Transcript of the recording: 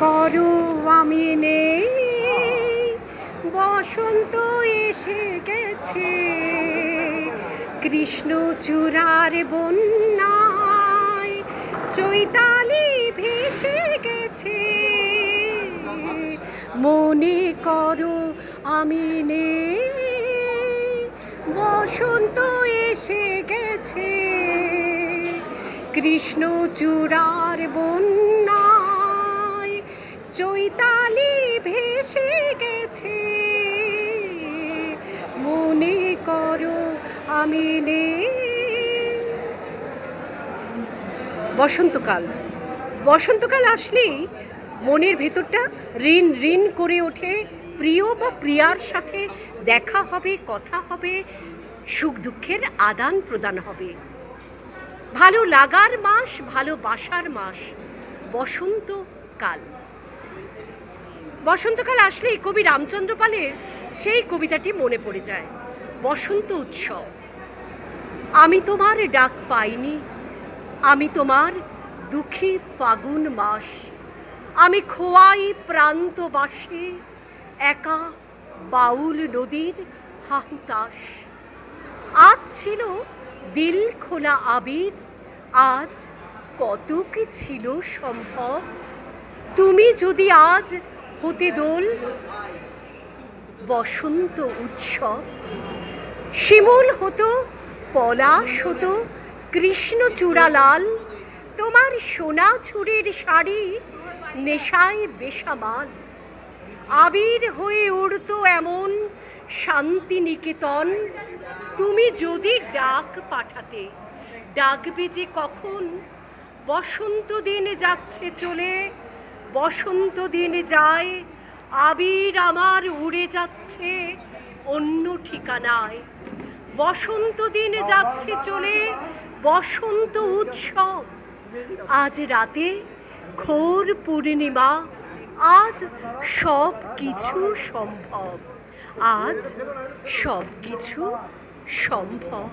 করো আমি নেই, বসন্ত এসে গেছে, কৃষ্ণচূড়ার বন্যায় চৈতালি ভেসে গেছে। মনে করো আমি নেই, বসন্ত এসে গেছে, কৃষ্ণচূড়ার বন্যায় চৈতালি ভেসে গেছে। মনে করো আমি নেই। বসন্তকাল, বসন্তকাল আসলেই মনের ভেতরটা রিন রিন করে ওঠে। প্রিয় বা প্রিয়ার সাথে দেখা হবে, কথা হবে, সুখ দুঃখের আদান প্রদান হবে। ভালো লাগার মাস, ভালোবাসার মাস বসন্তকাল। বসন্তকাল আসলেই কবি রামচন্দ্র পালের সেই কবিতাটি মনে পড়ে যায়, বসন্ত উৎসব। আমি তোমার ডাক পাইনি, আমি তোমার দুঃখী ফাগুন মাস, আমি খোয়াই প্রান্তবাসী, একা বাউল নদীর হাহুতাস। আজ ছিল দিল খোলা আবির, আজ কত কি ছিল সম্ভব। তুমি যদি আজ হতে দোল বসন্ত উৎসব, শিমুল হতো, পলাশ হতো, কৃষ্ণচূড়া লাল, তোমার সোনা ছুরির শাড়ি নেশায় বেসামাল। আবির হয়ে উড়তো এমন শান্তিনিকেতন, তুমি যদি ডাক পাঠাতে, ডাকবে যে কখন। বসন্ত দিন যাচ্ছে চলে, বসন্ত দিন যায়, আবির আমার উড়ে যাচ্ছে অন্য ঠিকানায়। বসন্ত দিন যাচ্ছে চলে, বসন্ত উৎসব। আজ রাতে ঘোর পূর্ণিমা, আজ সব কিছু সম্ভব, আজ সব কিছু সম্ভব।